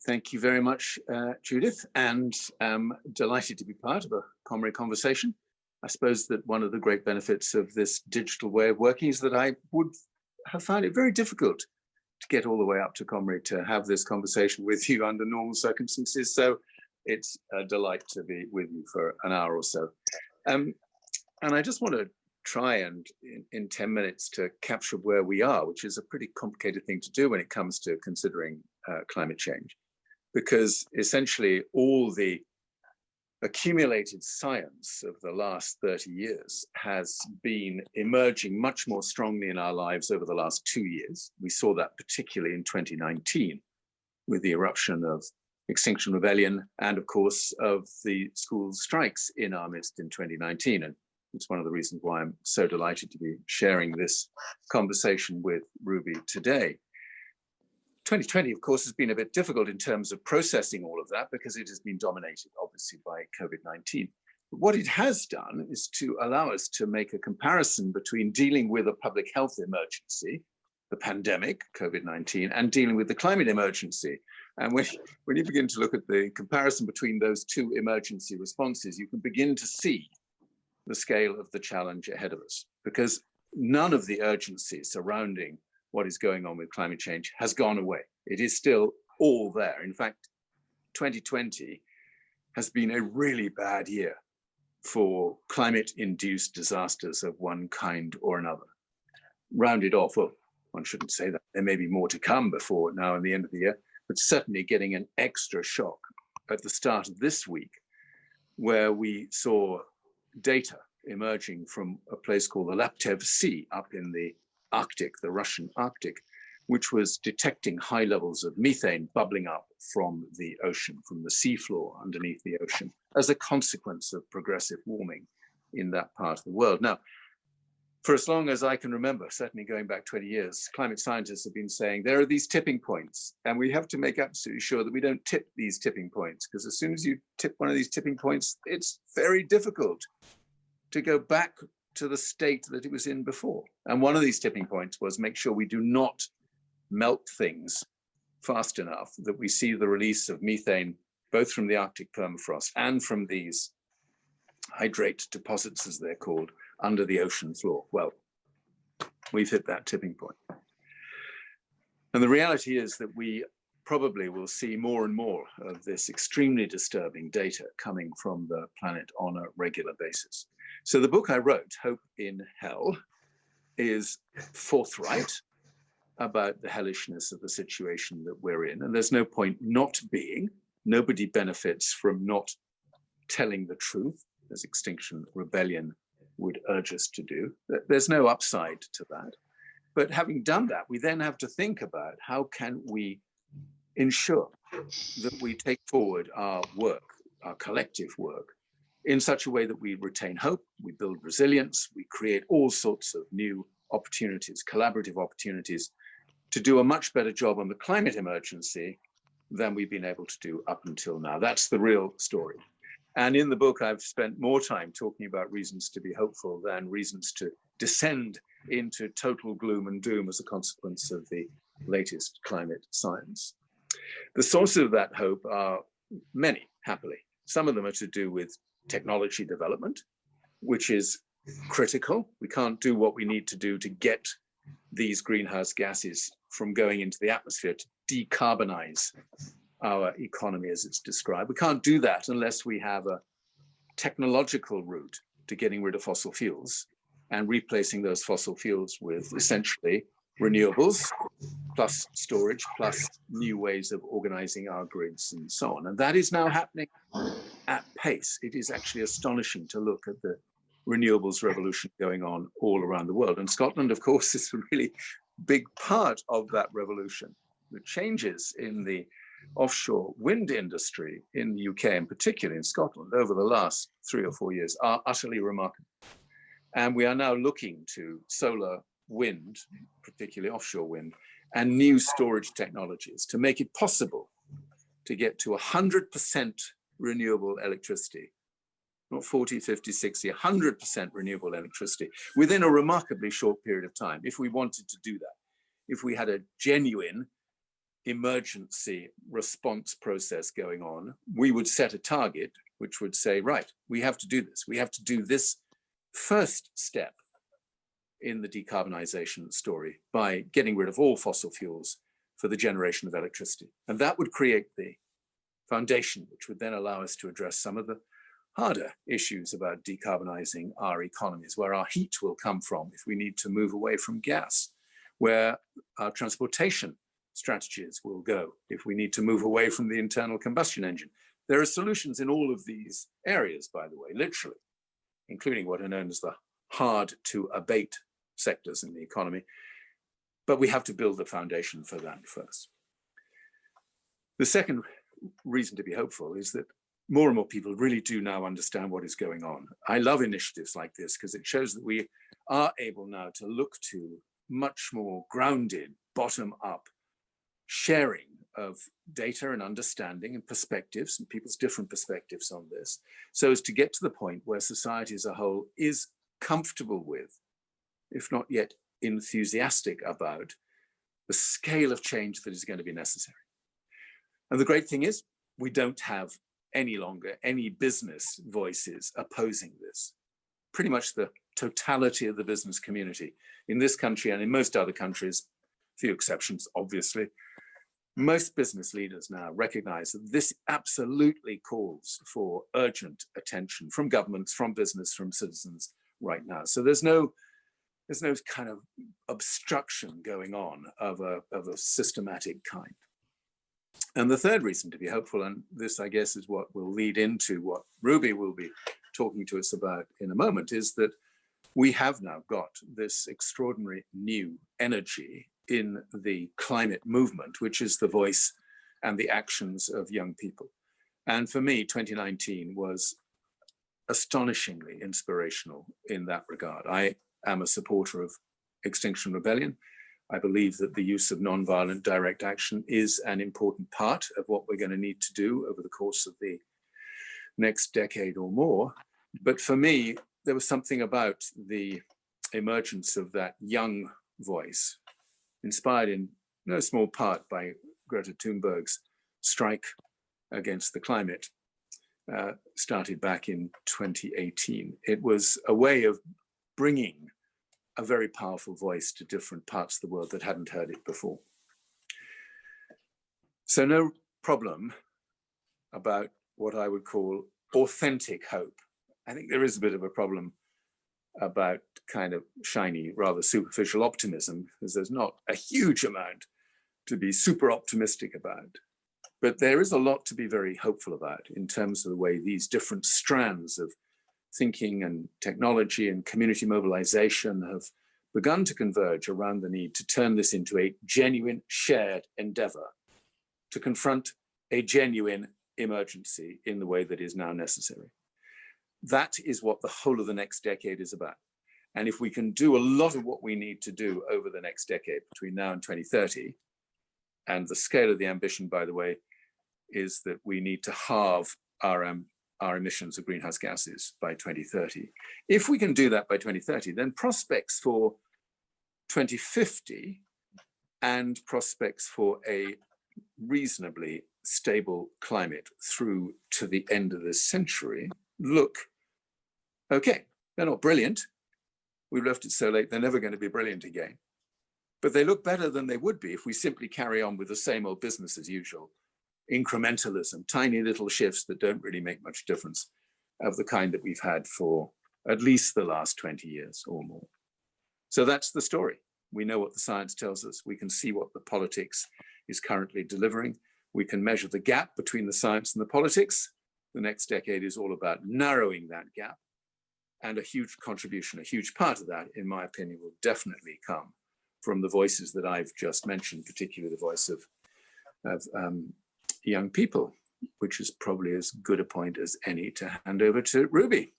Thank you very much, Judith, and I'm delighted to be part of a Comrie Conversation. I suppose that one of the great benefits of this digital way of working is that I would have found it very difficult to get all the way up to Comrie to have this conversation with you under normal circumstances. So it's a delight to be with you for an hour or so. And I just want to try and in 10 minutes to capture where we are, which is a pretty complicated thing to do when it comes to considering climate change, because essentially all the accumulated science of the last 30 years has been emerging much more strongly in our lives over the last 2 years. We saw that particularly in 2019 with the eruption of Extinction Rebellion and of course of the school strikes in our midst in 2019. And it's one of the reasons why I'm so delighted to be sharing this conversation with Ruby today. 2020, of course, has been a bit difficult in terms of processing all of that because it has been dominated, obviously, by COVID-19. But what it has done is to allow us to make a comparison between dealing with a public health emergency, the pandemic, COVID-19, and dealing with the climate emergency. And when you begin to look at the comparison between those two emergency responses, you can begin to see the scale of the challenge ahead of us, because none of the urgency surrounding what is going on with climate change has gone away. It is still all there. In fact, 2020 has been a really bad year for climate-induced disasters of one kind or another. Rounded off, well, one shouldn't say that. There may be more to come before now and the end of the year, but certainly getting an extra shock at the start of this week, where we saw data emerging from a place called the Laptev Sea up in the Arctic, the Russian Arctic, which was detecting high levels of methane bubbling up from the ocean, from the seafloor underneath the ocean, as a consequence of progressive warming in that part of the world. Now, for as long as I can remember, certainly going back 20 years, climate scientists have been saying there are these tipping points, and we have to make absolutely sure that we don't tip these tipping points, because as soon as you tip one of these tipping points, it's very difficult to go back to the state that it was in before. And one of these tipping points was make sure we do not melt things fast enough that we see the release of methane, both from the Arctic permafrost and from these hydrate deposits, as they're called, under the ocean floor. Well, we've hit that tipping point. And the reality is that we probably will see more and more of this extremely disturbing data coming from the planet on a regular basis. So the book I wrote, Hope in Hell, is forthright about the hellishness of the situation that we're in. And there's no point not being. Nobody benefits from not telling the truth, as Extinction Rebellion would urge us to do. There's no upside to that. But having done that, we then have to think about how can we ensure that we take forward our work, our collective work, in such a way that we retain hope, we build resilience, we create all sorts of new opportunities, collaborative opportunities, to do a much better job on the climate emergency than we've been able to do up until now. That's the real story. And in the book, I've spent more time talking about reasons to be hopeful than reasons to descend into total gloom and doom as a consequence of the latest climate science. The sources of that hope are many, happily. Some of them are to do with technology development, which is critical. We can't do what we need to do to get these greenhouse gases from going into the atmosphere to decarbonize our economy as it's described. We can't do that unless we have a technological route to getting rid of fossil fuels and replacing those fossil fuels with essentially renewables, plus storage, plus new ways of organizing our grids and so on. And that is now happening at pace. It is actually astonishing to look at the renewables revolution going on all around the world. And Scotland, of course, is a really big part of that revolution. The changes in the offshore wind industry in the UK, and particularly in Scotland, over the last 3 or 4 years are utterly remarkable. And we are now looking to solar, wind, particularly offshore wind, and new storage technologies to make it possible to get to 100% renewable electricity, not 40, 50, 60, 100% renewable electricity within a remarkably short period of time, if we wanted to do that. If we had a genuine emergency response process going on, we would set a target which would say, right, we have to do this. We have to do this first step in the decarbonization story by getting rid of all fossil fuels for the generation of electricity. And that would create the foundation, which would then allow us to address some of the harder issues about decarbonizing our economies, where our heat will come from if we need to move away from gas, where our transportation strategies will go if we need to move away from the internal combustion engine. There are solutions in all of these areas, by the way, literally, including what are known as the hard to abate sectors in the economy. But we have to build the foundation for that first. The second reason to be hopeful is that more and more people really do now understand what is going on. I love initiatives like this because it shows that we are able now to look to much more grounded, bottom-up sharing of data and understanding and perspectives and people's different perspectives on this, so as to get to the point where society as a whole is comfortable with, if not yet enthusiastic about, the scale of change that is going to be necessary. And the great thing is, we don't have any longer any business voices opposing this. Pretty much the totality of the business community in this country and in most other countries, few exceptions, obviously, most business leaders now recognize that this absolutely calls for urgent attention from governments, from business, from citizens right now. So there's no kind of obstruction going on of a systematic kind. And the third reason to be hopeful, and this, I guess, is what will lead into what Ruby will be talking to us about in a moment, is that we have now got this extraordinary new energy in the climate movement, which is the voice and the actions of young people. And for me, 2019 was astonishingly inspirational in that regard. I am a supporter of Extinction Rebellion. I believe that the use of nonviolent direct action is an important part of what we're going to need to do over the course of the next decade or more. But for me, there was something about the emergence of that young voice, inspired in no small part by Greta Thunberg's strike against the climate, started back in 2018. It was a way of bringing a very powerful voice to different parts of the world that hadn't heard it before. So no problem about what I would call authentic hope. I think there is a bit of a problem about kind of shiny, rather superficial optimism, because there's not a huge amount to be super optimistic about. But there is a lot to be very hopeful about in terms of the way these different strands of thinking and technology and community mobilization have begun to converge around the need to turn this into a genuine shared endeavor to confront a genuine emergency in the way that is now necessary. That is what the whole of the next decade is about. And if we can do a lot of what we need to do over the next decade between now and 2030, and the scale of the ambition, by the way, is that we need to halve our emissions of greenhouse gases by 2030. If we can do that by 2030, then prospects for 2050 and prospects for a reasonably stable climate through to the end of this century look okay. They're not brilliant. We've left it so late, they're never going to be brilliant again. But they look better than they would be if we simply carry on with the same old business as usual. Incrementalism, tiny little shifts that don't really make much difference, of the kind that we've had for at least the last 20 years or more. So that's the story. We know what the science tells us. We can see what the politics is currently delivering. We can measure the gap between the science and the politics. The next decade is all about narrowing that gap. And a huge contribution, a huge part of that, in my opinion, will definitely come from the voices that I've just mentioned, particularly the voice of young people, which is probably as good a point as any to hand over to Ruby.